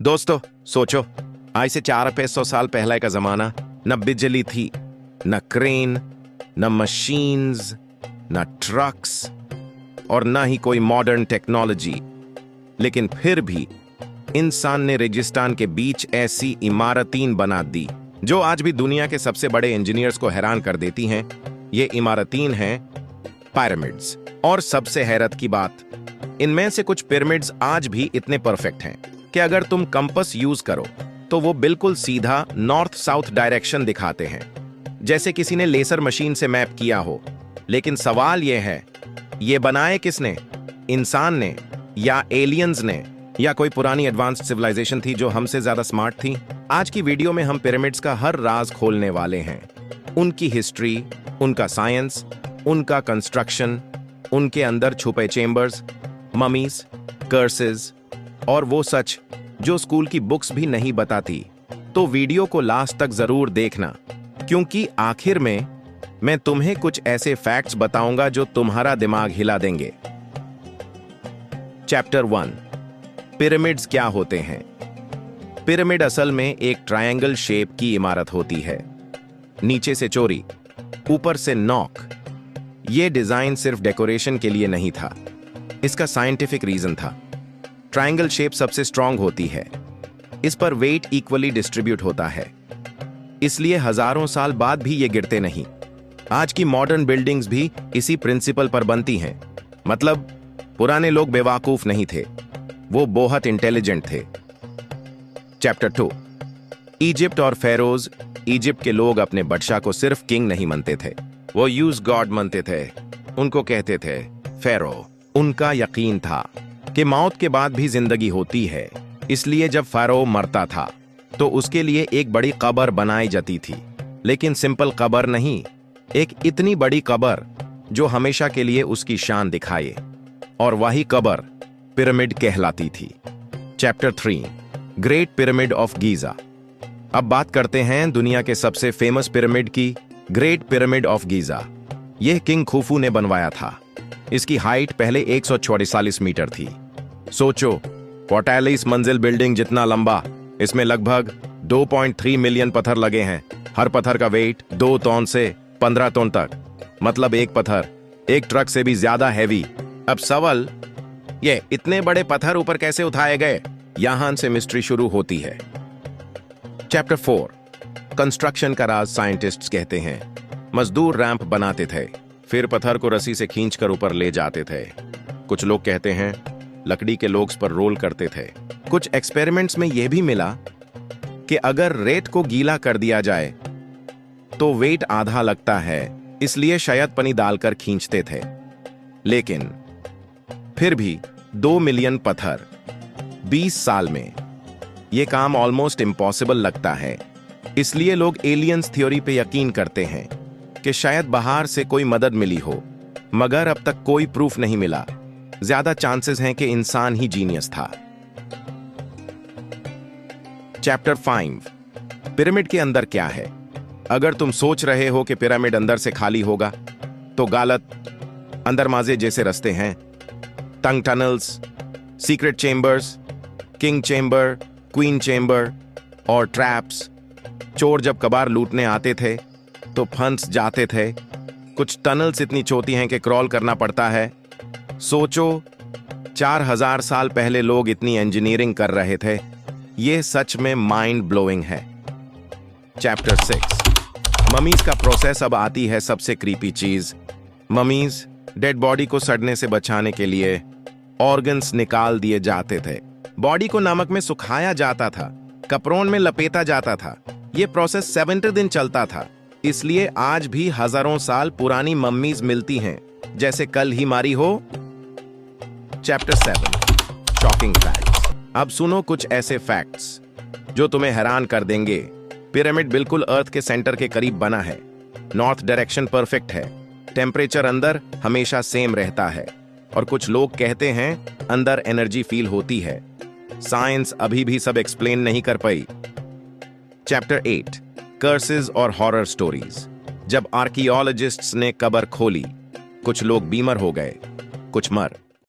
दोस्तों सोचो, आज से 400-500 साल पहले का जमाना। न बिजली थी, न क्रेन, न मशीन्स, न ट्रक्स और न ही कोई मॉडर्न टेक्नोलॉजी। लेकिन फिर भी इंसान ने रेगिस्तान के बीच ऐसी इमारतें बना दी जो आज भी दुनिया के सबसे बड़े इंजीनियर्स को हैरान कर देती हैं। ये इमारतें हैं पिरामिड्स। और सबसे हैरत की बात, इनमें से कुछ पिरामिड्स आज भी इतने परफेक्ट हैं कि अगर तुम कंपास यूज करो तो वो बिल्कुल सीधा नॉर्थ साउथ डायरेक्शन दिखाते हैं, जैसे किसी ने लेसर मशीन से मैप किया हो। लेकिन सवाल यह है, ये बनाए किसने? इंसान ने या एलियंस ने या कोई पुरानी एडवांस्ड सिविलाइजेशन थी जो हमसे ज्यादा स्मार्ट थी? आज की वीडियो में हम पिरामिड्स का हर राज खोलने वाले हैं। उनकी हिस्ट्री, उनका साइंस, उनका कंस्ट्रक्शन, उनके अंदर छुपे चेंबर्स, ममीज, कर्सेस और वो सच जो स्कूल की बुक्स भी नहीं बताती। तो वीडियो को लास्ट तक जरूर देखना, क्योंकि आखिर में मैं तुम्हें कुछ ऐसे फैक्ट्स बताऊंगा जो तुम्हारा दिमाग हिला देंगे। चैप्टर 1, पिरामिड्स क्या होते हैं? पिरामिड असल में एक ट्रायंगल शेप की इमारत होती है। नीचे से चोरी, ऊपर से नॉक। यह डिजाइन सिर्फ डेकोरेशन के लिए नहीं था, इसका साइंटिफिक रीजन था। ट्रायंगल शेप सबसे स्ट्रांग होती है, इस पर वेट इक्वली डिस्ट्रीब्यूट होता है, इसलिए हजारों साल बाद भी ये गिरते नहीं। आज की मॉडर्न बिल्डिंग्स भी इसी प्रिंसिपल पर बनती हैं। मतलब पुराने लोग बेवकूफ नहीं थे, वो बहुत इंटेलिजेंट थे। चैप्टर 2, इजिप्ट और फेरोज। इजिप्ट के लोग अपने बादशाह को सिर्फ किंग नहीं मानते थे, वो यूज गॉड मानते थे। उनको कहते थे फेरो। उनका यकीन था कि मौत के बाद भी जिंदगी होती है, इसलिए जब फेरो मरता था तो उसके लिए एक बड़ी कब्र बनाई जाती थी। लेकिन सिंपल कब्र नहीं, एक इतनी बड़ी कब्र जो हमेशा के लिए उसकी शान दिखाए, और वही कब्र पिरामिड कहलाती थी। Chapter 3, great pyramid of Giza. अब बात करते हैं दुनिया के सबसे फेमस पिरामिड की, ग्रेट पिरामिड ऑफ गीजा। यह किंग खुफू ने बनवाया था। इसकी हाइट पहले 144 मीटर थी। सोचो, 45 मंजिल बिल्डिंग जितना लंबा, इसमें लगभग 2.3 मिलियन पत्थर लगे हैं। हर पत्थर का वेट 2 टन से 15 टन तक, मतलब एक पत्थर एक ट्रक से भी ज्यादा हैवी। अब सवाल ये इतने बड़े पत्थर ऊपर कैसे उठाए गए? यहां से मिस्ट्री शुरू होती है। चैप्टर 4, कंस्ट्रक्शन का राज। साइंटिस्ट्स कहते हैं मजदूर रैंप बनाते थे, फिर पत्थर को रस्सी से खींचकर ऊपर ले जाते थे। कुछ लोग कहते हैं लकड़ी के लोग्स पर रोल करते थे। कुछ एक्सपेरिमेंट्स में यह भी मिला कि अगर रेत को गीला कर दिया जाए तो वेट आधा लगता है, इसलिए शायद पानी डालकर खींचते थे। लेकिन फिर भी 2 मिलियन पत्थर 20 साल में, यह काम ऑलमोस्ट इम्पॉसिबल लगता है। इसलिए लोग एलियंस थ्योरी पे यकीन करते हैं कि शायद बाहर से कोई मदद मिली हो, मगर अब तक कोई प्रूफ नहीं मिला। ज्यादा चांसेस हैं कि इंसान ही जीनियस था। चैप्टर 5, पिरामिड के अंदर क्या है? अगर तुम सोच रहे हो कि पिरामिड अंदर से खाली होगा तो गलत। अंदर माजे जैसे रास्ते हैं, tongue tunnels, secret chambers, king chamber, queen chamber और ट्रैप्स। चोर जब कबार लूटने आते थे तो फंस जाते थे। कुछ टनल्स इतनी चौती हैं कि क्रॉल करना पड़ता है। सोचो, 4000 साल पहले लोग इतनी इंजीनियरिंग कर रहे थे। यह सच में माइंड ब्लोइंग है। चैप्टर 6, ममीज का प्रोसेस। अब आती है सबसे क्रीपी चीज। ममीज, डेड बॉडी को सड़ने से बचाने के लिए ऑर्गन्स निकाल दिए जाते थे। बॉडी को नमक में सुखाया जाता था, कपड़ों में लपेटा जाता था। यह प्रोसेस 70 दिन चलता था, इसलिए आज भी हजारों साल पुरानी मम्मीज मिलती हैं जैसे कल ही मारी हो। Chapter 7, shocking facts. अब सुनो कुछ ऐसे फैक्ट्स जो तुम्हें हैरान कर देंगे। पिरामिड बिल्कुल अर्थ के सेंटर के करीब बना है। नॉर्थ डायरेक्शन परफेक्ट है। टेम्परेचर अंदर हमेशा सेम रहता है, और कुछ लोग कहते हैं अंदर एनर्जी फील होती है। साइंस अभी भी सब एक्सप्लेन नहीं कर पाई। चैप्टर 8, कर्सेस और हॉरर स्टोरीज। जब आर्कियोलॉजिस्ट्स ने कब्र खोली, कुछ लोग बीमार हो गए, कुछ मर